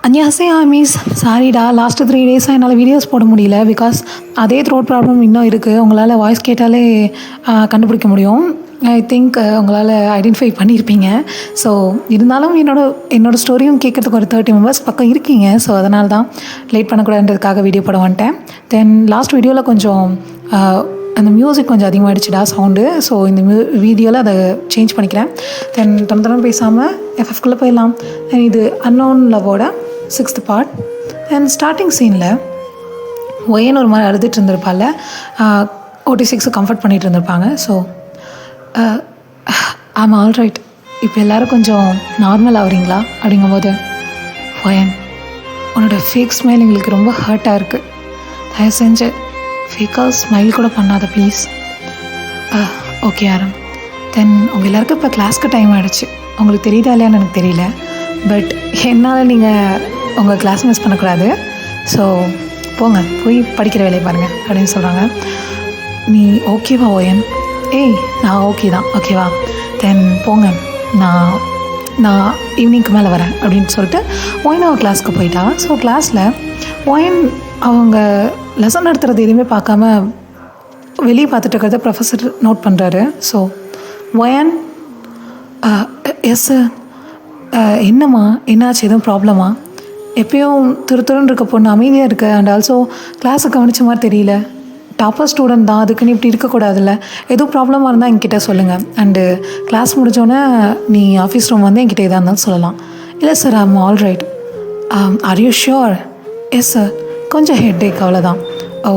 அன்யாசே maize சாரிடா last 3 டேஸாக என்னால் வீடியோஸ் போட முடியல பிகாஸ் அதே த்ரோட் ப்ராப்ளம் இன்னும் இருக்குது. உங்களால் வாய்ஸ் கேட்டாலே கண்டுபிடிக்க முடியும். ஐ திங்க் உங்களால் ஐடென்டிஃபை பண்ணியிருப்பீங்க. ஸோ இருந்தாலும் என்னோடய ஸ்டோரியும் கேட்குறதுக்கு ஒரு 30 மெம்பர்ஸ் பக்கம் இருக்கீங்க. ஸோ அதனால தான் லேட் பண்ணக்கூடாதுன்றதுக்காக வீடியோ போட வந்துட்டேன். தென் லாஸ்ட் வீடியோவில் கொஞ்சம் அந்த மியூசிக் கொஞ்சம் அதிகமாகிடுச்சுடா சவுண்டு. ஸோ இந்த வீடியோவில் அதை சேஞ்ச் பண்ணிக்கிறேன். தென் தரம் பேசாமல் எஃப்எஃப்குள்ளே போயிடலாம். தென் இது அன்னோன் லவ்வோட 6th பார்ட். தென் ஸ்டார்டிங் சீனில் ஒயன் ஒரு மாதிரி அழுதுட்டு இருந்திருப்பாள். OT6 கம்ஃபர்ட் பண்ணிகிட்டு இருந்திருப்பாங்க. ஸோ ஆமாம் ஆல்ரைட், இப்போ எல்லோரும் கொஞ்சம் நார்மல் ஆகுறீங்களா அப்படிங்கும்போது, ஒயன் உன்னோட ஃபேக் ஸ்மைல் எங்களுக்கு ரொம்ப ஹர்ட்டாக இருக்குது, தயவு செஞ்சு ஃபேக்காக ஸ்மைல் கூட பண்ணாத ப்ளீஸ். ஓகே ஆரம். தென் உங்கள் எல்லாருக்கும் இப்போ கிளாஸ்க்கு டைம் ஆகிடுச்சு. உங்களுக்கு தெரியுதா இல்லையான்னு எனக்கு தெரியல, பட் என்னால் நீங்கள் உங்கள் கிளாஸ் மிஸ் பண்ணக்கூடாது. ஸோ போங்க, போய் படிக்கிற வேலையை பாருங்கள் அப்படின்னு சொல்கிறாங்க. நீ ஓகேவா ஒயன்? ஏய் நான் ஓகே தான், ஓகேவா? தென் போங்க, நான் ஈவினிங்க்கு மேலே வரேன் அப்படின்னு சொல்லிட்டு ஒயன் அவள் கிளாஸ்க்கு போயிட்டா. ஸோ கிளாஸில் ஒயன் அவங்க லெசன் நடத்துகிறது எதுவுமே பார்க்காம வெளியே பார்த்துட்டு இருக்கிறத ப்ரொஃபஸர் நோட் பண்ணுறாரு. ஸோ ஒயன், எஸ் சார், என்னம்மா என்னாச்சு, எதுவும் ப்ராப்ளமா? எப்பயும் துருன்னு இருக்க பொண்ணு அமைதியாக இருக்கு, அண்ட் ஆல்சோ கிளாஸை கவனிச்ச மாதிரி தெரியல. டாப்பர் ஸ்டூடெண்ட் தான், அதுக்குன்னு இப்படி இருக்கக்கூடாதுல்ல. எதுவும் ப்ராப்ளமாக இருந்தால் என்கிட்ட சொல்லுங்கள், அண்டு கிளாஸ் முடிஞ்சோடனே நீ ஆஃபீஸ் ரூம் வந்து என்கிட்ட எதாக இருந்தாலும் சொல்லலாம். இல்லை sir, I'm all right. Are you sure? Yes sir, கொஞ்சம் ஹெட்டேக் அவ்வளோதான். ஓ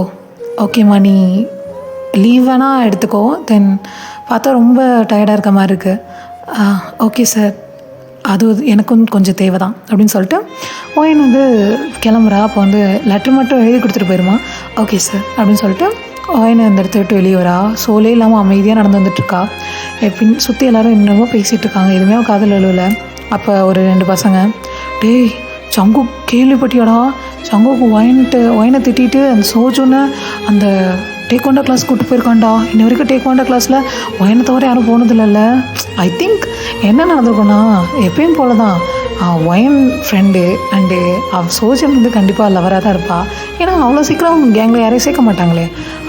ஓகேம்மா, நீ லீவ் வேணால் எடுத்துக்கோ. தென் பார்த்தா ரொம்ப டயர்டாக இருக்க மாதிரி இருக்குது. ஓகே சார், அது எனக்கும் கொஞ்சம் தேவை தான் அப்படின்னு சொல்லிட்டு ஒயன் வந்து கிளம்புறா. அப்போ வந்து லெட்ரு மட்டும் எழுதி கொடுத்துட்டு போயிருமா. ஓகே சார் அப்படின்னு சொல்லிட்டு ஒயனை அந்த இடத்த விட்டு வெளியே வரா. சோலே இல்லாமல் அமைதியாக நடந்து வந்துட்டுருக்கா. பின் சுற்றி எல்லோரும் என்னமோ பேசிகிட்டு இருக்காங்க, எதுவுமே காதில் எழுவலை. அப்போ ஒரு 2 பசங்க, டேய் சங்கு கேள்விப்பட்டியாடா, சங்குக்கு ஒயனை திட்டிட்டு அந்த சோஜுன்னு அந்த டேக்வாண்டோ கிளாஸ் கூப்பிட்டு போயிருக்காண்டா. இன்ன வரைக்கும் டேக்வாண்டோ கிளாஸில் ஒயனை தவிர யாரும் போனதில்லைல்ல. ஐ திங்க் என்ன நடந்திருக்குன்னா, எப்பயும் போல தான் ஒயன் ஃப்ரெண்டு அண்டு சோஜன் வந்து கண்டிப்பாக லவராக தான் இருப்பாள். ஏன்னா அவ்வளோ சீக்கிரம் கேங்கில் யாரையும் சேர்க்க மாட்டாங்களே.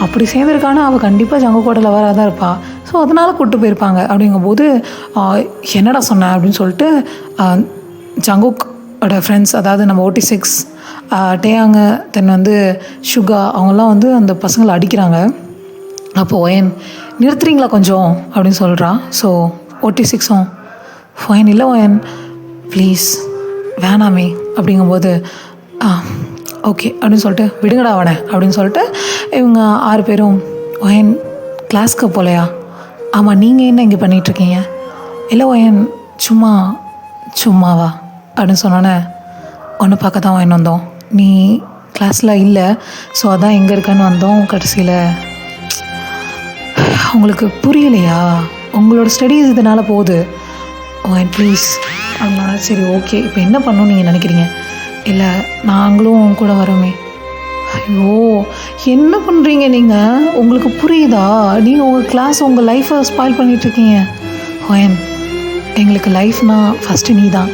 அப்படி சேர்ந்துருக்கானா அவள் கண்டிப்பாக ஜங்கு கூட லவராக தான் இருப்பாள். ஸோ அதனால் கூப்பிட்டு போயிருப்பாங்க. அப்படிங்கும்போது என்னடா சொன்னேன் அப்படின்னு சொல்லிட்டு ஜங்குக்கோட ஃப்ரெண்ட்ஸ், அதாவது நம்ம OT6 டேயாங்க, தென் வந்து சுகா, அவங்களாம் வந்து அந்த பசங்களை அடிக்கிறாங்க. அப்போது ஒயன் நிறுத்துறீங்களா கொஞ்சம் அப்படின்னு சொல்கிறான். ஸோ OT6ம் ஒயன், இல்லை ஒயன் ப்ளீஸ் வேணாமே அப்படிங்கும்போது, ஓகே அப்படின்னு சொல்லிட்டு விடுங்கடா அவனை அப்படின்னு சொல்லிட்டு இவங்க 6 பேரும், ஒயன் கிளாஸ்க்கு போகலையா? ஆமாம், நீங்கள் என்ன இங்கே பண்ணிகிட்ருக்கீங்க? இல்லை ஒயன் சும்மாவா அப்படின்னு சொன்னோன்னே, ஒன்று பார்க்க தான் ஒயன் வந்தோம், நீ கிளாஸில் இல்லை, ஸோ அதான் எங்கே இருக்கன்னு வந்தோம். கடைசியில் உங்களுக்கு புரியலையா? உங்களோட ஸ்டடீஸ் இதனால் போகுது ஒயன் ப்ளீஸ் அப்படின்னா. சரி ஓகே, இப்போ என்ன பண்ணணும்னு நீங்கள் நினைக்கிறீங்க? இல்லை நாங்களும் கூட வரோமே. ஐயோ என்ன பண்ணுறீங்க நீங்கள்? உங்களுக்கு புரியுதா? நீங்கள் உங்கள் கிளாஸ் உங்கள் லைஃப்பை ஸ்பாயில் பண்ணிகிட்ருக்கீங்க. ஒயன், எங்களுக்கு லைஃப்னால் ஃபஸ்ட்டு நீ தான்.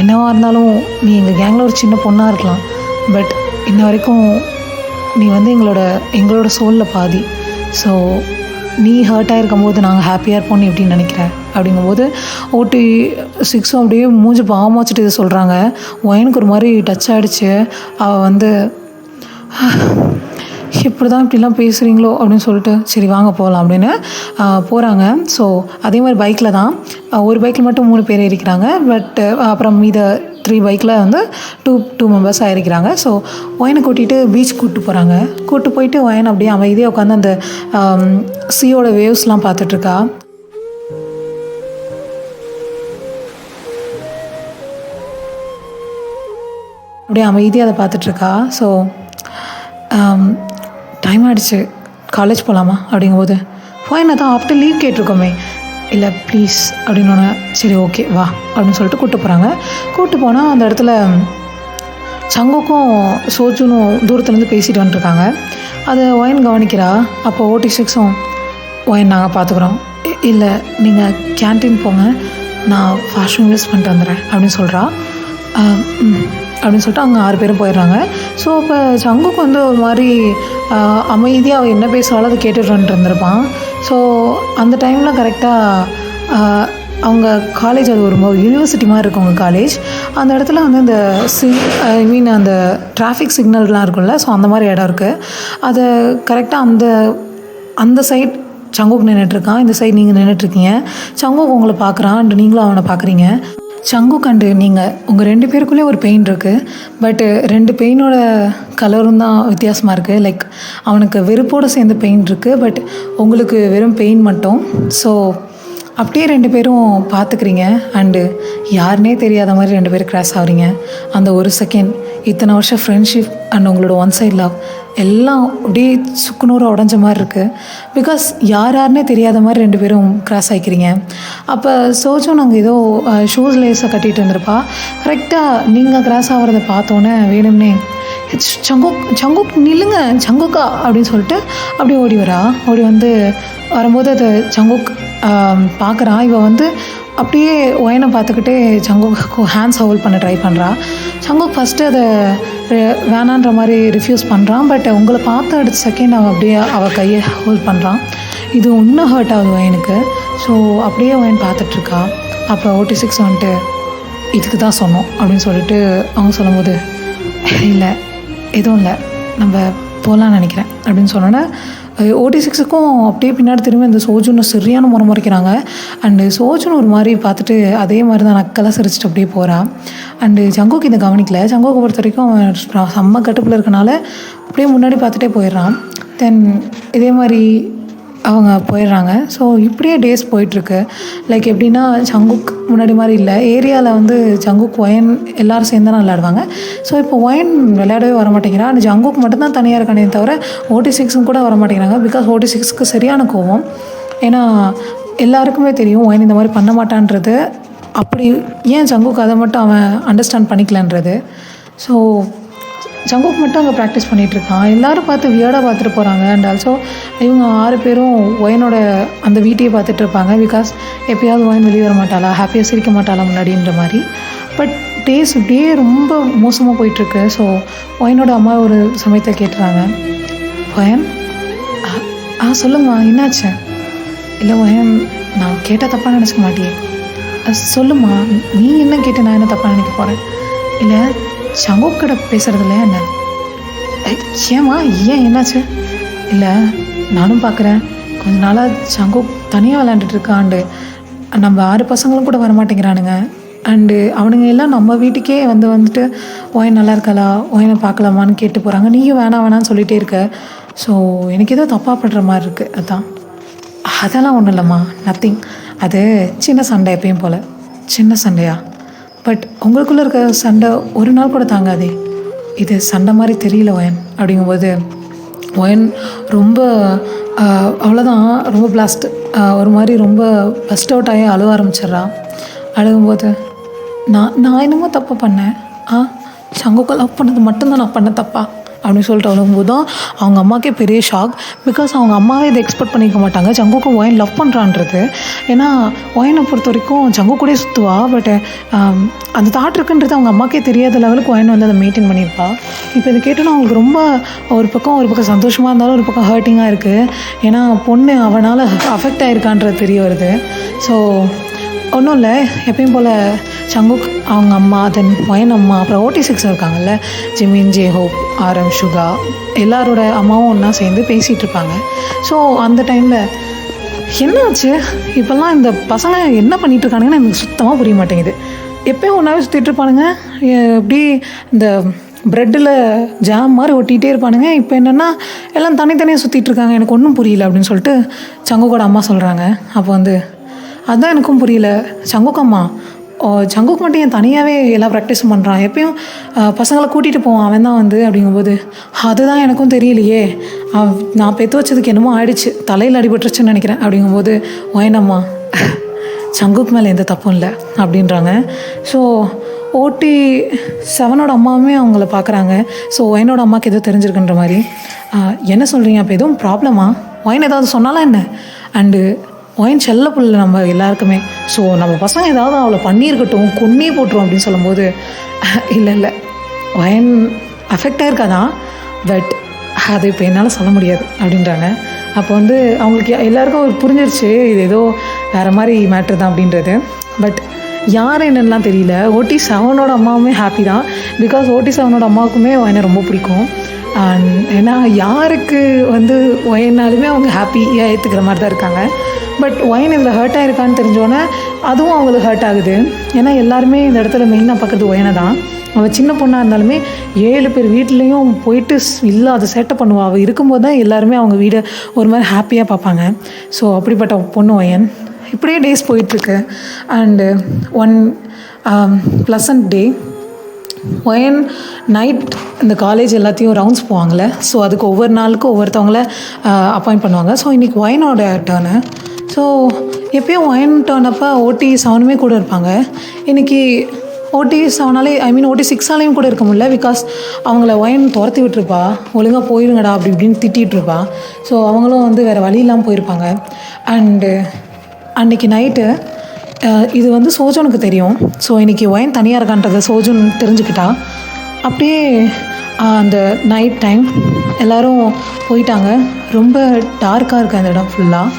என்னவாக இருந்தாலும் நீ எங்கள் கேங்கில் ஒரு சின்ன பொண்ணாக இருக்கலாம், பட் இன்ன வரைக்கும் நீ வந்து எங்களோட சோலில் பாதி. ஸோ நீ ஹர்ட்டாக இருக்கும்போது நாங்கள் ஹாப்பியாக இருப்போம்னு எப்படி நினைக்கிறேன் அப்படிங்கும்போது OT6 அப்படியே மூஞ்சி பாவமாக வச்சுட்டு இதை சொல்கிறாங்க. ஒயனுக்கு ஒரு மாதிரி டச் ஆகிடுச்சு. அவள் வந்து எப்படி தான் இப்படிலாம் பேசுகிறீங்களோ அப்படின்னு சொல்லிட்டு, சரி வாங்க போகலாம் அப்படின்னு போகிறாங்க. ஸோ அதே மாதிரி பைக்கில் தான், ஒரு பைக்கில் மட்டும் 3 பேர் ஏறிக்கிறாங்க. பட் அப்புறம் மீத 3 பைக்கில் வந்து 2 மெம்பர்ஸ் ஆகிருக்கிறாங்க. ஸோ ஒயனை கூட்டிகிட்டு பீச் கூப்பிட்டு போகிறாங்க. கூப்பிட்டு போயிட்டு ஒயன் அப்படியே அமைதியாக உட்காந்து அந்த சீயோட வேவ்ஸ்லாம் பார்த்துட்ருக்கா. அப்படியே அமைதியாக அதை பார்த்துட்ருக்கா. ஸோ டைம் ஆகிடுச்சு, காலேஜ் போகலாமா அப்படிங்கும்போது, ஒயனை தான் ஆஃப்டர் லீவ் கேட்டிருக்கோமே. இல்லை ப்ளீஸ் அப்படின்னோடனே, சரி ஓகே வா அப்படின்னு சொல்லிட்டு கூப்பிட்டு போகிறாங்க. கூப்பிட்டு போனால் அந்த இடத்துல சங்குக்கும் சோஜுனும் தூரத்துலேருந்து பேசிட்டு வந்துட்டுருக்காங்க. அதை ஒயன் கவனிக்கிறா. அப்போ OT6ம், ஒயன் நாங்கள் பார்த்துக்குறோம், இல்லை நீங்கள் கேன்டீன் போங்க, நான் வாஷ்ரூம் யூஸ் பண்ணிட்டு வந்துடுறேன் அப்படின்னு சொல்கிறா. அப்படின்னு சொல்லிட்டு அவங்க 6 பேரும் போயிடுறாங்க. ஸோ இப்போ சங்குக்கு வந்து ஒரு மாதிரி அமைதியாக அவள் என்ன பேசுகிறாலும் அதை கேட்டுட்டு இருந்திருப்பான். ஸோ அந்த டைமில் கரெக்டாக அவங்க காலேஜ், அது ஒரு யூனிவர்சிட்டி மாதிரி இருக்கும் அவங்க காலேஜ். அந்த இடத்துல வந்து இந்த ஐ மீன் அந்த டிராஃபிக் சிக்னல்லாம் இருக்கும்ல, ஸோ அந்த மாதிரி இடம் இருக்குது. அதை கரெக்டாக அந்த சைட் சங்குக் நின்றுட்டுருக்கான், இந்த சைடு நீங்கள் நின்றுட்டுருக்கீங்க. சங்குக் உங்களை பார்க்குறான் அண்ட் நீங்களும் அவனை பார்க்குறீங்க. சங்குக் அண்டு நீங்கள் உங்கள் 2 பேருக்குள்ளே ஒரு பெயின் இருக்குது. பட்டு 2 பெயினோட கலரும் தான் வித்தியாசமாக இருக்குது. லைக் அவனுக்கு வெறுப்போடு சேர்ந்து பெயின் இருக்குது, பட் உங்களுக்கு வெறும் பெயின் மட்டும். ஸோ அப்படியே 2 பேரும் பார்த்துக்கிறீங்க அண்டு யாருனே தெரியாத மாதிரி 2 பேரும் கிராஸ் ஆகுறீங்க. அந்த ஒரு செகண்ட் இத்தனை வருஷம் ஃப்ரெண்ட்ஷிப் அண்ட் உங்களோட ஒன் சைட் லவ் எல்லாம் அப்படியே சுக்குநூறு உடஞ்ச மாதிரி இருக்குது. பிகாஸ் யாருன்னே தெரியாத மாதிரி 2 பேரும் கிராஸ் ஆகிக்கிறீங்க. அப்போ சோஜோ நாங்கள் ஏதோ ஷூஸ் லேஸை கட்டிகிட்டு இருந்திருப்பா. கரெக்டாக நீங்கள் கிராஸ் ஆகிறத பார்த்தோன்னே வேணும்னே சங்குக் நில்லுங்க சங்குக்கா அப்படின்னு சொல்லிட்டு அப்படியே ஓடி வந்து வரும்போது அது சங்குக் பார்க்குறான். இவன் வந்து அப்படியே ஒயனை பார்த்துக்கிட்டே சங்குக்கு ஹேண்ட்ஸ் ஹோல்ட் பண்ண ட்ரை பண்ணுறா. சங்குக் ஃபஸ்ட்டு அதை வேணான்ற மாதிரி ரிஃப்யூஸ் பண்ணுறான். பட் உங்களை பார்த்து அடுத்த செகண்ட் அவன் அப்படியே அவள் கையை ஹோல்ட் பண்ணுறான். இது இன்னும் ஹர்ட் ஆகுது ஒயனுக்கு. ஸோ அப்படியே ஒயன் பார்த்துட்ருக்கா. அப்போ OT6 வந்துட்டு இதுக்கு தான் சொன்னோம் அப்படின்னு சொல்லிட்டு அவங்க சொல்லும்போது, இல்லை எதுவும் இல்லை, நம்ம போகலான்னு நினைக்கிறேன் அப்படின்னு சொன்னோன்னே OT6க்கும் அப்படியே பின்னாடி திரும்பி அந்த சோஜுன்னு சரியான முறைக்கிறாங்க. அண்டு சோஜுன்னு ஒரு மாதிரி பார்த்துட்டு அதே மாதிரி தான் நக்கெல்லாம் சிரிச்சிட்டு அப்படியே போகிறான். அண்டு சங்குக்கு இதை கவனிக்கல. சங்குக்கு பொறுத்த வரைக்கும் அவன் செம்ம கட்டுப்பில் இருக்கனால அப்படியே முன்னாடி பார்த்துட்டே போயிடுறான். தென் இதே மாதிரி அவங்க போயிடுறாங்க. ஸோ இப்படியே டேஸ் போயிட்டுருக்கு. லைக் எப்படின்னா சங்குக் முன்னாடி மாதிரி இல்லை. ஏரியாவில் வந்து சங்குக் ஒயன் எல்லோரும் சேர்ந்து தான் விளையாடுவாங்க. ஸோ இப்போ ஒயன் விளையாடவே வரமாட்டேங்கிறான். அந்த ஜங்குக் மட்டும்தான் தனியாக இருக்கானே தவிர OT6 கூட வரமாட்டேங்கிறாங்க. பிகாஸ் OT6க்கு சரியான கோவம். ஏன்னா எல்லாருக்குமே தெரியும் ஒயன் இந்த மாதிரி பண்ண மாட்டான்றது. அப்படி ஏன் ஜங்குக் அதை மட்டும் அவன் அண்டர்ஸ்டாண்ட் பண்ணிக்கலன்றது. ஸோ ஜங்குக் மட்டும் அங்கே ப்ராக்டிஸ் பண்ணிகிட்ருக்கான். எல்லோரும் பார்த்து வியர்டாக பார்த்துட்டு போகிறாங்க. அண்ட் ஆல்சோ இவங்க 6 பேரும் ஒயனோட அந்த வீட்டையே பார்த்துட்டு இருப்பாங்க. பிகாஸ் எப்போயாவது ஒயன் வெளியே வர மாட்டாளா, ஹாப்பியாக சிரிக்க மாட்டாளா முன்னாடின்ற மாதிரி. பட் டேஸ் இப்படியே ரொம்ப மோசமாக போயிட்டுருக்கு. ஸோ ஒயனோட அம்மா ஒரு சமயத்தை கேட்டுறாங்க, ஒயன் சொல்லுங்கம்மா என்னாச்சு? இல்லை ஒயன், நான் கேட்டால் தப்பாக நினச்சிக்க மாட்டியே, சொல்லுமா நீ என்ன கேட்டு நான் என்ன தப்பாக நினைக்க போகிறேன்? இல்லை சங்குக் கிட்ட பேசுகிறது இல்லையா என்ன? ஏம்மா ஏன் என்னாச்சு? இல்லை நானும் பார்க்குறேன் கொஞ்ச நாளாக சங்குக் தனியாக விளையாண்டுட்டுருக்காண்டு நம்ம 6 பசங்களும் கூட வரமாட்டேங்கிறானுங்க. அண்டு அவனுங்க எல்லாம் நம்ம வீட்டுக்கே வந்துட்டு ஒயன் நல்லா இருக்காளா, ஒயனை பார்க்கலாமான்னு கேட்டு போகிறாங்க. நீயும் வேணான்னு சொல்லிகிட்டே இருக்க. ஸோ எனக்கு ஏதோ தப்பாக படுற மாதிரி இருக்குது. அதெல்லாம் ஒன்றும் இல்லைம்மா, நத்திங். அது சின்ன சண்டை, எப்பயும் போல் சின்ன சண்டையா? பட் உங்களுக்குள்ளே இருக்க சண்டை ஒரு நாள் கூட தாங்காதே. இது சண்டை மாதிரி தெரியல ஒயன் அப்படிங்கும்போது ஒயன் ரொம்ப அவ்வளோதான், ரொம்ப பிளாஸ்ட் ஒரு மாதிரி ரொம்ப பஸ்ட் அவுட் ஆகி அழுவ ஆரம்பிச்சிட்றான். அழுகும்போது நான் என்னமோ தப்பு பண்ணேன், சங்குக்கு லவ் பண்ணது மட்டும்தான் நான் பண்ண தப்பா அப்படின்னு சொல்லிட்டு அழுகும்போது தான் அவங்க அம்மாக்கே பெரிய ஷாக். பிகாஸ் அவங்க அம்மாவே இதை எக்ஸ்பெக்ட் பண்ணிக்க மாட்டாங்க சங்குக்கு ஒயன் லவ் பண்ணுறான்றது. ஏன்னா ஒயனை பொறுத்த வரைக்கும் சங்கு கூட சுற்றுவா. பட் அந்த தாட் இருக்குன்றது அவங்க அம்மாக்கே தெரியாத லெவலுக்கு ஒயன் அதை மெயின்டைன் பண்ணியிருப்பா. இப்போ இதை கேட்டோன்னா அவங்களுக்கு ரொம்ப ஒரு பக்கம் சந்தோஷமாக இருந்தாலும் ஒரு பக்கம் ஹர்ட்டிங்காக இருக்குது. ஏன்னா பொண்ணு அவனால் அஃபெக்ட் ஆகிருக்கான்றது தெரிய வருது. ஸோ ஒன்றும் இல்லை, எப்பயும் போல் சங்குக் அவங்க அம்மா, தென் ஒயன் அம்மா, அப்புறம் OT6 இருக்காங்கல்ல, ஜிமின், ஜேஹோப், RM, சுகா, எல்லாரோட அம்மாவும் ஒன்றா சேர்ந்து பேசிகிட்டு இருப்பாங்க. ஸோ அந்த டைமில் என்னாச்சு இப்போல்லாம் இந்த பசங்க என்ன பண்ணிகிட்ருக்கானுங்கன்னு எனக்கு சுத்தமாக புரிய மாட்டேங்குது. எப்போயும் ஒன்றாவே சுற்றிட்டு இருப்பானுங்க, எப்படி இந்த ப்ரெட்டில் ஜாம் மாதிரி ஒட்டிகிட்டே இருப்பானுங்க. இப்போ என்னென்னா எல்லாம் தனித்தனியாக சுற்றிட்டுருக்காங்க, எனக்கு ஒன்றும் புரியல அப்படின்னு சொல்லிட்டு சங்குக்கோட அம்மா சொல்கிறாங்க. அப்போ அதுதான் எனக்கும் புரியல, சங்குக் அம்மா சங்குக் மட்டும் ஏன் தனியாகவே எல்லா ப்ராக்டிஸும் பண்ணுறான், எப்பயும் பசங்களை கூட்டிகிட்டு போவான் அவன் தான் அதுதான் அதுதான் எனக்கும் தெரியலையே, நான் பெற்று வச்சதுக்கு என்னமோ ஆயிடுச்சு, தலையில் அடிபட்டுருச்சுன்னு நினைக்கிறேன் அப்படிங்கும்போது ஒயனம்மா சங்குக் மேலே எந்த தப்பும் இல்லை அப்படின்றாங்க. ஸோ OT7 அம்மாவுமே அவங்கள பார்க்குறாங்க. ஸோ ஒயனோட அம்மாவுக்கு எதுவும் தெரிஞ்சிருக்குன்ற மாதிரி, என்ன சொல்கிறீங்க, அப்போ எதுவும் ப்ராப்ளமா, ஒயன் ஏதாவது சொன்னாலாம் என்ன? அண்டு ஒயன் செல்ல புள்ள நம்ம எல்லாருக்குமே. ஸோ நம்ம பசங்க ஏதாவது அவளை பண்ணியிருக்கட்டும், கொன்னே போட்டுரும் அப்படின்னு சொல்லும்போது, இல்லை ஒயன் அஃபெக்ட் ஆயிருக்காதான், பட் அது இப்போ என்னால் சொல்ல முடியாது அப்படின்றாங்க. அப்போ வந்து அவங்களுக்கு எல்லாருக்கும் ஒரு புரிஞ்சிருச்சு இது ஏதோ வேறு மாதிரி மேட்ரு தான் அப்படின்றது. பட் யார் என்னென்னலாம் தெரியல. OT7 அம்மாவுமே ஹாப்பி தான், பிகாஸ் OT7 அம்மாவுக்குமே ஒயனை ரொம்ப பிடிக்கும். அண்ட் ஏன்னா யாருக்கு வந்து ஒயனாலுமே அவங்க ஹாப்பியாக ஏற்றுக்கிற மாதிரி தான் இருக்காங்க. பட் ஒயன் இதில் ஹர்ட் ஆகிருக்கான்னு தெரிஞ்சோன்னே அதுவும் அவங்களுக்கு ஹர்ட் ஆகுது. ஏன்னா எல்லாருமே இந்த இடத்துல மெயினாக பார்க்குறது ஒயனை தான். அவள் சின்ன பொண்ணாக இருந்தாலுமே 7 பேர் வீட்லேயும் போயிட்டு இல்லாத சேட்டை பண்ணுவாள். அவள் இருக்கும்போது தான் எல்லாருமே அவங்க வீடை ஒரு மாதிரி ஹாப்பியாக பார்ப்பாங்க. ஸோ அப்படிப்பட்ட பொண்ணு ஒயன். இப்படியே டேஸ் போயிட்டுருக்கு. And one pleasant day wine night இந்த காலேஜ் எல்லாத்தையும் ரவுண்ட்ஸ் போவாங்கள்ல, ஸோ அதுக்கு ஒவ்வொரு நாளுக்கும் ஒவ்வொருத்தவங்கள அப்பாயிண்ட் பண்ணுவாங்க. ஸோ இன்றைக்கி ஒயனோட டர்னு. ஸோ எப்பயும் ஒயன் டர்ன் அப்போ OT7 கூட இருப்பாங்க. இன்றைக்கி OT7 OT6 கூட இருக்க முடியல, பிகாஸ் அவங்கள ஒயன் துரத்தி விட்டுருப்பா, ஒழுங்காக போயிருங்கடா அப்படி இப்படின்னு திட்டிகிட்ருப்பா. ஸோ அவங்களும் வந்து வேறு வழி இல்லாமல் போயிருப்பாங்க. அண்டு அன்றைக்கி நைட்டு இது வந்து சோஜனுக்கு தெரியும். ஸோ இன்றைக்கி ஒயன் தனியாக இருக்கான்றதை சோஜன் தெரிஞ்சுக்கிட்டா. அப்படியே அந்த நைட் டைம் எல்லோரும் போயிட்டாங்க. ரொம்ப டார்க்காக இருக்குது அந்த இடம் ஃபுல்லாக.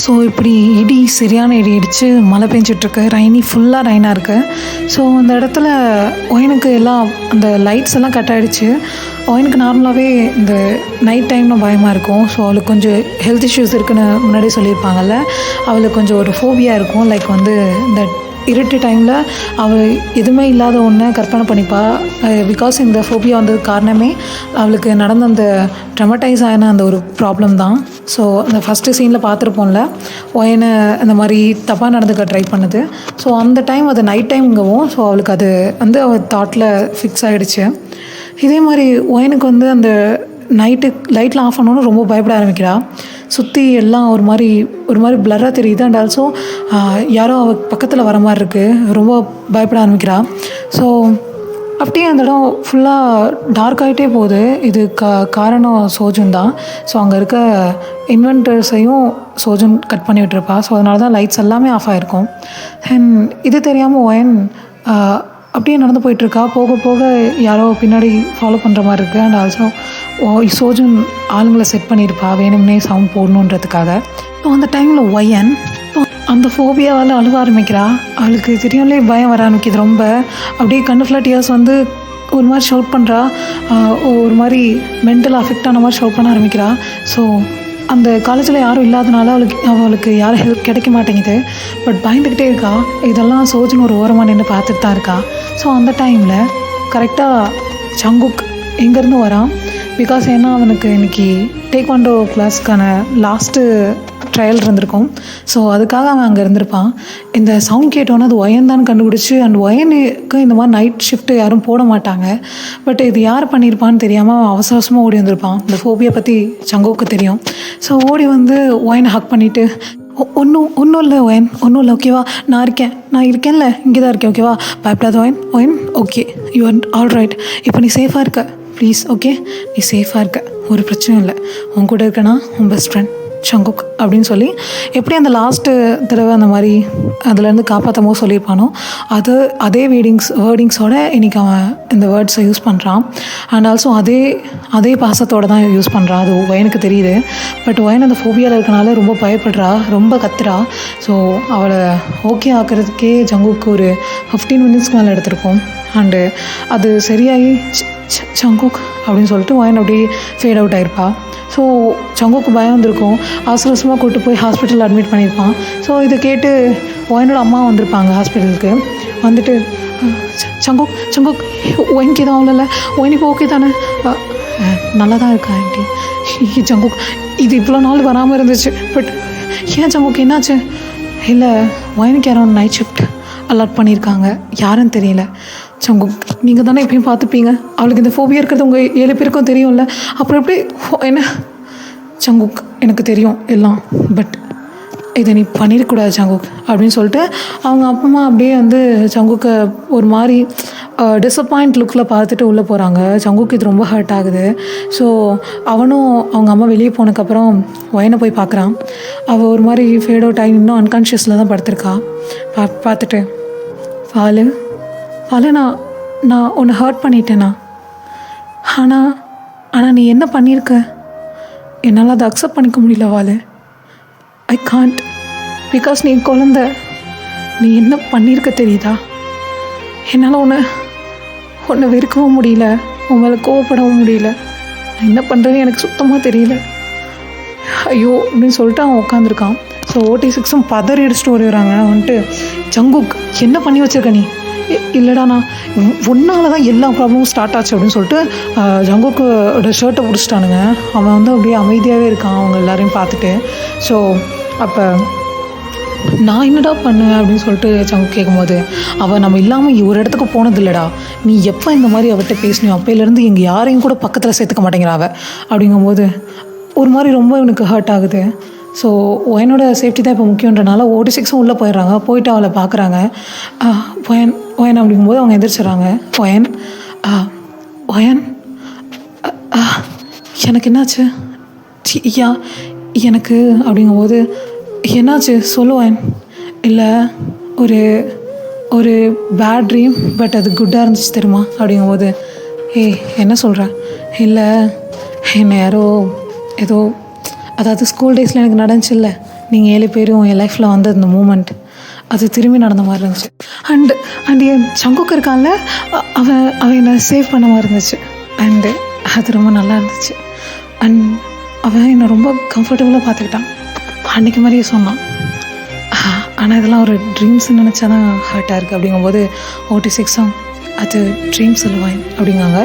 ஸோ இப்படி இடி, சரியான இடி இடித்து மழை பெஞ்சிட்ருக்கு. ஃபுல்லாக ரெயினாக இருக்குது. ஸோ அந்த இடத்துல ஒயனுக்கு எல்லாம் அந்த லைட்ஸ் எல்லாம் கட் ஆகிடுச்சு. ஒயனுக்கு நார்மலாகவே இந்த நைட் டைம்னு பயமாக இருக்கும். ஸோ அவளுக்கு கொஞ்சம் ஹெல்த் இஷ்யூஸ் இருக்குன்னு முன்னாடியே சொல்லியிருப்பாங்கல்ல, அவளுக்கு கொஞ்சம் ஒரு ஃபோபியா இருக்கும். லைக் வந்து இந்த இருட்டு டைமில் அவள் எதுவுமே இல்லாத ஒன்றை கற்பனை பண்ணிப்பா. பிகாஸ் இந்த ஃபோபியா வந்ததுக்கு காரணமே அவளுக்கு நடந்த அந்த ட்ரமடைஸ் ஆன அந்த ஒரு ப்ராப்ளம் தான். ஸோ அந்த ஃபஸ்ட்டு சீனில் பார்த்துருப்போம்ல, ஒயனை அந்த மாதிரி தப்பாக நடந்துக்க ட்ரை பண்ணுது. ஸோ அந்த டைம் அது நைட் டைம்ங்கவும் ஸோ அவளுக்கு அது வந்து அவள் தாட்டில் ஃபிக்ஸ் ஆகிடுச்சு. இதே மாதிரி ஒயனுக்கு வந்து அந்த நைட்டு லைட்லாம் ஆஃப் பண்ணோன்னு ரொம்ப பயப்பட ஆரம்பிக்கிறா. சுற்றி எல்லாம் ஒரு மாதிரி பிளராக தெரியுது. அண்ட் ஆல்சோ யாரோ அவள் பக்கத்தில் வர மாதிரி இருக்குது. ரொம்ப பயப்பட ஆரம்பிக்கிறா. ஸோ அப்படியே அந்த இடம் ஃபுல்லாக டார்க் ஆகிட்டே போகுது. இது காரணம் சோஜன் தான். ஸோ அங்கே இருக்க இன்வென்டர்ஸையும் சோஜன் கட் பண்ணி விட்டுருப்பா. ஸோ அதனால தான் லைட்ஸ் எல்லாமே ஆஃப் ஆகிருக்கும். அண்ட் இது தெரியாமல் ஒயன் அப்படியே நடந்து போயிட்டுருக்கா. போக போக யாரோ பின்னாடி ஃபாலோ பண்ணுற மாதிரி இருக்குது. அண்ட் ஆல்சோ சோஜன் ஆளுங்களை செட் பண்ணியிருப்பா வேணும்னே சவுண்ட் போடணுன்றதுக்காக. ஸோ அந்த டைமில் ஒயன் அந்த ஃபோபியாவால் அழுவ ஆரம்பிக்கிறா. அவளுக்கு தெரியாமலே பயம் வர ஆரம்பிக்குது ரொம்ப. அப்படியே கண்ணு ஃபுல்லாக டியர்ஸ் வந்து ஒரு மாதிரி ஷவுட் பண்ணுறா. ஒரு மாதிரி மென்டல் அஃபெக்ட் ஆன மாதிரி ஷவுட் பண்ண ஆரம்பிக்கிறா. ஸோ அந்த காலேஜில் யாரும் இல்லாதனால அவளுக்கு யாரும் ஹெல்ப் கிடைக்க மாட்டேங்குது. பட் பயந்துக்கிட்டே இருக்கா. இதெல்லாம் சோஜன் ஒரு ஓரமாக நின்று பார்த்துட்டு தான் இருக்கா. ஸோ அந்த டைமில் கரெக்டாக சங்குக் எங்கேருந்து வரான். பிகாஸ் ஏன்னா அவனுக்கு இன்றைக்கி டேக்வாண்டோ கிளாஸ்க்கான லாஸ்ட்டு ட்ரையல் இருந்திருக்கும். ஸோ அதுக்காக அவன் அங்கே இருந்திருப்பான். இந்த சவுண்ட் கேட்டோன்னே அது ஒயன் தான் கண்டுபிடிச்சி. அண்ட் ஒயனுக்கு இந்த மாதிரி நைட் ஷிஃப்ட்டு யாரும் போட மாட்டாங்க. பட் இது யார் பண்ணியிருப்பான்னு தெரியாமல் அவசர அவசரமாக ஓடி வந்திருப்பான். இந்த ஃபோபியா பற்றி சங்குக்கு தெரியும். ஸோ ஓடி வந்து ஒயனை ஹக் பண்ணிவிட்டு, ஒன்றும் இல்லை ஒயன், ஒன்றும் இல்லை, ஓகேவா, நான் இருக்கேன்ல, இங்கே தான் இருக்கேன், ஓகேவா, பயப்படாத wine, okay, you are all right, இப்போ நீ சேஃபாக இருக்க, ப்ளீஸ், ஓகே, நீ சேஃபாக இருக்க, ஒரு பிரச்சனையும் இல்லை, உன் கூட இருக்கனா உன் பெஸ்ட் ஃப்ரெண்ட் சங்குக் அப்படின்னு சொல்லி எப்படி அந்த லாஸ்ட்டு தடவை அந்த மாதிரி அதுலேருந்து காப்பாற்றும் போது சொல்லியிருப்பானோ அதே வேர்டிங்ஸோட இன்றைக்கி அவன் இந்த வேர்ட்ஸை யூஸ் பண்ணுறான். அண்ட் ஆல்சோ அதே பாசத்தோடு தான் யூஸ் பண்ணுறான். அது ஒயனுக்கு தெரியுது. பட் ஒயன் அந்த ஃபோபியாவில் இருக்கனால ரொம்ப பயப்படுறா, ரொம்ப கத்துறா. ஸோ அவளை ஓகே ஆக்கிறதுக்கே ஜங்குக்கு ஒரு 15 மினிட்ஸ்க்கு மேலே எடுத்திருக்கோம். அண்டு அது சரியாகி சங்குக் அப்படின்னு சொல்லிட்டு ஒயன் அப்படியே ஃபேட் அவுட் ஆகிருப்பா. ஸோ சங்குக்கு பயம் வந்திருக்கும். அவசரமாக கூப்பிட்டு போய் ஹாஸ்பிட்டலில் அட்மிட் பண்ணியிருப்பான். ஸோ இதை கேட்டு ஒயனோட அம்மா வந்திருப்பாங்க ஹாஸ்பிட்டலுக்கு. வந்துட்டு சங்குக் ஒயனுக்கு எதுவும் அவ்வளோ ஒயனுக்கு ஓகே தானே, நல்லா தான் இருக்கா ஆண்டி. சங்குக் இது இவ்வளோ நாள் வராமல் இருந்துச்சு. பட் ஏன் சங்குக் என்னாச்சு? இல்லை, ஒயனுக்கு யாரோ நைட் ஷிஃப்ட் அலாட் பண்ணியிருக்காங்க, யாருன்னு தெரியல. சங்குக் நீங்கள் தானே எப்பயும் பார்த்துப்பீங்க, அவளுக்கு இந்த ஃபோபியா இருக்கிறது உங்கள் 7 பேருக்கும் தெரியும்ல, அப்புறம் எப்படி என்ன? சங்குக் எனக்கு தெரியும் எல்லாம், பட் இதை நீ பண்ணிடக்கூடாது சங்குக் அப்படின்னு சொல்லிட்டு அவங்க அப்பா அம்மா அப்படியே வந்து சங்குக்கை ஒரு மாதிரி டிஸப்பாயிண்ட் லுக்கில் பார்த்துட்டு உள்ளே போகிறாங்க. சங்குக்கு இது ரொம்ப ஹர்ட் ஆகுது. ஸோ அவனும் அவங்க அம்மா வெளியே போனதுக்கப்புறம் ஒயனை போய் பார்க்குறான். அவள் ஒரு மாதிரி ஃபேட் அவுட் ஆகி இன்னும் அன்கான்ஷியஸில் தான் படுத்திருக்கா. பார்த்துட்டு வாலு வாலு நான் நான் உன்னை ஹர்ட் பண்ணிட்டேனா? ஆனால் ஆனால் நீ என்ன பண்ணியிருக்க? என்னால் அதை அக்செப்ட் பண்ணிக்க முடியல வாலு. I can't. பிகாஸ் நீ குழந்த. நீ என்ன பண்ணியிருக்க தெரியுதா? என்னால் உன்னை வெறுக்கவும் முடியல, உன் மேலே கோவப்படவும் முடியல. நான் என்ன பண்ணுறேன்னு எனக்கு சுத்தமாக தெரியல. ஐயோ அப்படின்னு சொல்லிட்டு அவன் உட்காந்துருக்கான். ஸோ OT6 பதறி அடிச்சுட்டு வருகிறாங்க. வந்துட்டு ஜங்குக் என்ன பண்ணி வச்சிருக்க நீ? இல்லைடா நான் ஒன்னால தான் எல்லா ப்ராப்ளமும் ஸ்டார்ட் ஆச்சு அப்படின்னு சொல்லிட்டு ஜங்குக்கோட ஷர்ட்டை பிடிச்சிட்டானுங்க. அவன் வந்து அப்படியே அமைதியாகவே இருக்கான் அவங்க எல்லாரையும் பார்த்துட்டு. ஸோ அப்போ நான் என்னடா பண்ணுவேன் அப்படின்னு சொல்லிட்டு ஜங்குக் கேட்கும்போது, அவள் நம்ம இல்லாமல் ஒரு இடத்துக்கு போனது இல்லைடா. நீ எப்போ இந்த மாதிரி அவர்கிட்ட பேசினியோ அப்போலேருந்து இங்கே யாரையும் கூட பக்கத்தில் சேர்த்துக்க மாட்டேங்கிறா அவள் அப்படிங்கும்போது ஒரு மாதிரி ரொம்ப எனக்கு ஹர்ட் ஆகுது. ஸோ ஒயனோட சேஃப்டி தான் இப்போ முக்கியன்றனால OT6 உள்ளே போயிடுறாங்க. போயிட்டு அவளை பார்க்குறாங்க. ஒயன் அப்படிங்கும்போது அவங்க எந்திரிச்சிட்றாங்க. ஒயன் ஒயன் எனக்கு என்னாச்சு? ஐயா எனக்கு அப்படிங்கும்போது என்னாச்சு சொல்லுவேன். இல்லை ஒரு ஒரு பேட் ட்ரீம், பட் அது குட்டாக இருந்துச்சு தெரியுமா அப்படிங்கும்போது, என்ன சொல்கிறேன்? இல்லை என்னை யாரோ ஏதோ, அதாவது ஸ்கூல் டேஸில் எனக்கு நடந்துச்சுல்ல, நீங்கள் 7 பேரும் என் லைஃப்பில் வந்த அந்த மூமெண்ட் அது திரும்பி நடந்த மாதிரி இருந்துச்சு. அண்ட் என் ஜங்குக் இருக்கான்ல, அவன் என்னை சேவ் பண்ண மாதிரி இருந்துச்சு. அண்டு அது ரொம்ப நல்லா இருந்துச்சு. அண்ட் அவன் என்னை ரொம்ப கம்ஃபர்டபுளாக பார்த்துக்கிட்டான். அன்றைக்கி மாதிரியே சொன்னான். ஆனால் இதெல்லாம் ஒரு ட்ரீம்ஸ்ன்னு நினச்சா தான் ஹர்ட்டாக இருக்குது அப்படிங்கும்போது OT6 அது ட்ரீம்ஸ் இல்லை ஒயின் அப்படிங்காங்க.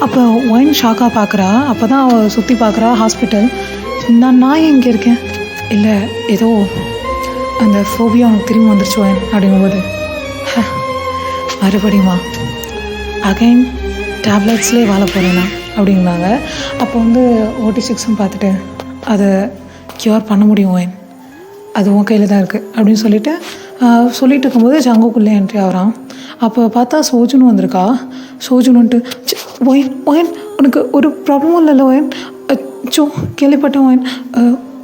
அப்போ ஒயின் ஷாக்காக பார்க்குறா. அப்போ தான் அவள் சுற்றி பார்க்குறா ஹாஸ்பிட்டல். நான் எங்கே இருக்கேன்? இல்லை ஏதோ அந்த ஃபோபியா அவனுக்கு திரும்பி வந்துருச்சு ஒயின் அப்படிங்கும்போது, மறுபடியுமா அகைன் டேப்லெட்ஸ்லேயே வாழ போகிறேன்னா அப்படிங்கிறாங்க. அப்போ வந்து OT6 பார்த்துட்டு அதை க்யூர் பண்ண முடியும் ஒயின், அது உன் கையில் தான் இருக்குது அப்படின்னு சொல்லிட்டு இருக்கும்போது ஜங்குக்குள்ளே என்ட்ரி ஆகிறான். அப்போ பார்த்தா சோஜுன்னு வந்திருக்கா. சோஜுன்னு வந்துட்டு, ஒயின் உனக்கு ஒரு ப்ராப்ளமும் இல்லைல்ல ஒயின்? கேள்விப்பட்டேன் ஒயின்,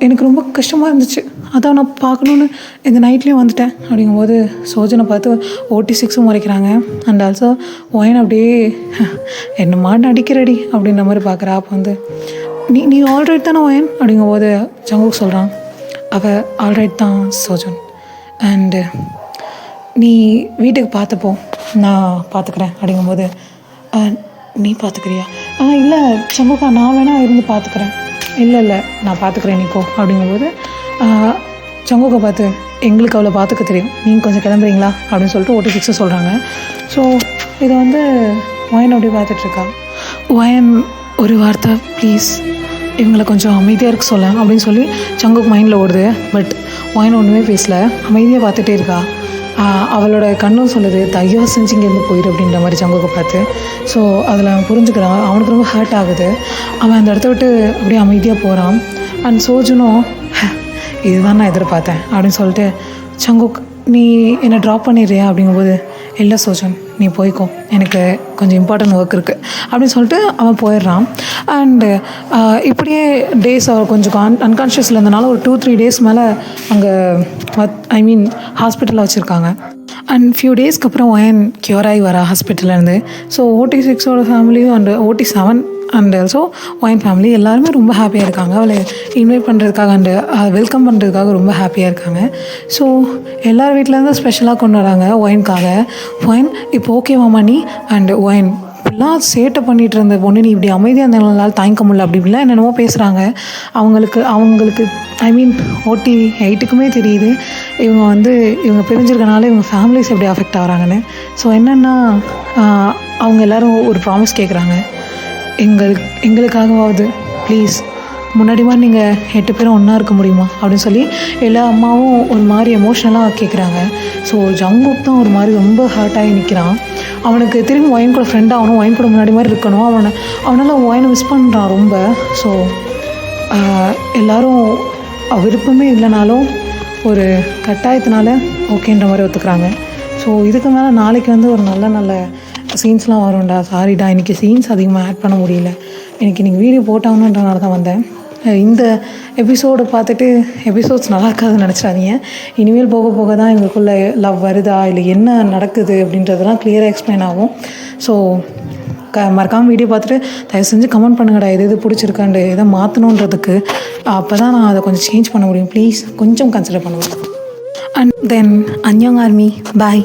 எனக்கு ரொம்ப கஷ்டமாக இருந்துச்சு, அதான் நான் பார்க்கணுன்னு இந்த நைட்லேயும் வந்துட்டேன் அப்படிங்கும்போது சோஜனை பார்த்து OT6 முறைக்கிறாங்க. அண்ட் ஆல்சோ ஒயின் அப்படியே என்னம்மா நடிக்கிறடி அப்படின்ற மாதிரி பார்க்குறா. அப்போ வந்து நீ ஆல்ரைட் தானே ஒயின் அப்படிங்கும்போது ஜங்குக் சொல்கிறான், அவள் ஆல்ரைட் தான் சோஜன், அண்டு நீ வீட்டுக்கு பார்த்தப்போ நான் பார்த்துக்கிறேன் அப்படிங்கும்போது, நீ பார்த்துக்கிறியா? இல்லை ஜங்குக்கா நான் வேணால் இருந்து பார்த்துக்கிறேன். இல்லை நான் பார்த்துக்கிறேன் நீ போ அப்படிங்கும்போது ஜங்குக்கை பார்த்து, எங்களுக்கு அவளை பார்த்துக்க தெரியும், நீங்கள் கொஞ்சம் கிளம்புறீங்களா அப்படின்னு சொல்லிட்டு OT6 சொல்கிறாங்க. ஸோ இதை வந்து ஒயன் அப்படி பார்த்துட்ருக்கா. ஒயன் ஒரு வார்த்தை ப்ளீஸ் இவங்களை கொஞ்சம் அமைதியாக இருக்க சொல்ல அப்படின்னு சொல்லி ஜங்குக் மைண்டில் ஓடுது. பட் ஒயன் ஒன்றுமே பேசலை, அமைதியாக பார்த்துட்டே இருக்கா. அவளோட கண்ணும் சொல்லுது, தயவு செஞ்சு இங்கேருந்து போயிடு அப்படின்ற மாதிரி ஜங்குக்கை பார்த்து. ஸோ அதில் அவன் புரிஞ்சுக்கிறான். அவனுக்கு ரொம்ப ஹர்ட் ஆகுது. அவன் அந்த இடத்த விட்டு அப்படியே அமைதியாக போகிறான். அண்ட் சோஜனும் இதுதான் நான் எதிர்பார்த்தேன் அப்படின்னு சொல்லிட்டு, ஜங்குக் நீ என்னை ட்ராப் பண்ணிடுறியா அப்படிங்கும்போது, இல்லை சோஜன் நீ போய்க்கோ, எனக்கு கொஞ்சம் இம்பார்ட்டன்ட் ஒர்க் இருக்குது அப்படின்னு சொல்லிட்டு அவன் போயிடுறான். அண்டு இப்படியே டேஸ் அவர் கொஞ்சம் அன்கான்ஷியஸில் இருந்தனால ஒரு 2-3 டேஸ் மேலே அங்கே ஹாஸ்பிட்டலில் வச்சுருக்காங்க. அண்ட் ஃபியூ டேஸ்க்கு அப்புறம் ஒயன் க்யூர் ஆகி வரா ஹாஸ்பிட்டல்லேருந்து. ஸோ OT6 ஃபேமிலியும் and OT7 and also wine family எல்லாருமே ரொம்ப ஹாப்பியாக இருக்காங்க. அவளை இன்வைட் பண்ணுறதுக்காக அண்டு வெல்கம் பண்ணுறதுக்காக ரொம்ப ஹாப்பியாக இருக்காங்க. ஸோ எல்லார் வீட்டிலேருந்து ஸ்பெஷலாக கொண்டு வராங்க ஒயின்காக. ஒயின் இப்போ ஓகேவாமா நீ? அண்டு ஒயின் இப்படிலாம் சேட்டை பண்ணிகிட்டு இருந்த பொண்ணு நீ இப்படி அமைதியாக இருந்தனால தாங்கிக்க முடியல அப்படி இப்படிலாம் என்னென்னமோ பேசுகிறாங்க. அவங்களுக்கு OT8க்குமே தெரியுது இவங்க பிரிஞ்சிருக்கனால இவங்க ஃபேமிலிஸ் எப்படி அஃபெக்ட் ஆகிறாங்கன்னு. ஸோ என்னென்னா அவங்க எல்லோரும் ஒரு ப்ராமிஸ் கேட்குறாங்க, எங்களுக்காகவாவது ப்ளீஸ் முன்னாடி மாதிரி நீங்கள் 8 பேரும் ஒன்றா இருக்க முடியுமா அப்படின்னு சொல்லி எல்லா அம்மாவும் ஒரு மாதிரி எமோஷ்னலாக கேட்குறாங்க. ஸோ ஜங்குக் தான் ஒரு மாதிரி ரொம்ப ஹர்ட்டாகி நிற்கிறான். அவனுக்கு திரும்பி ஒயின் கூட ஃப்ரெண்ட் ஆகணும், ஒயின் கூட முன்னாடி மாதிரி இருக்கணும். அவனால் ஒயினை மிஸ் பண்ணுறான் ரொம்ப. ஸோ எல்லோரும் விருப்பமே இல்லைனாலும் ஒரு கட்டாயத்தினால ஓகேன்ற மாதிரி ஒத்துக்கிறாங்க. ஸோ இதுக்கு மேலே நாளைக்கு வந்து ஒரு நல்ல சீன்ஸ்லாம் வரும்டா. சாரிடா இன்றைக்கி சீன்ஸ் அதிகமாக ஆட் பண்ண முடியல, இன்றைக்கி நீங்கள் வீடியோ போட்டாங்கன்றனால தான் வந்தேன். எபிசோடு பார்த்துட்டு எபிசோட்ஸ் நல்லா இருக்காதுன்னு நினச்சிடாதீங்க. இனிமேல் போக போக தான் எங்களுக்குள்ளே லவ் வருதா இல்லை என்ன நடக்குது அப்படின்றதெல்லாம் கிளியராக எக்ஸ்பிளைன் ஆகும். ஸோ மறக்காமல் வீடியோ பார்த்துட்டு தயவு செஞ்சு கமெண்ட் பண்ணுங்கடா, எது பிடிச்சிருக்காண்டு எதை மாற்றணுன்றதுக்கு. அப்போ தான் நான் அதை கொஞ்சம் சேஞ்ச் பண்ண முடியும். ப்ளீஸ் கொஞ்சம் கன்சிடர் பண்ணுவேன். அண்ட் தென் அன்யோங் ஆர்மி, பாய்.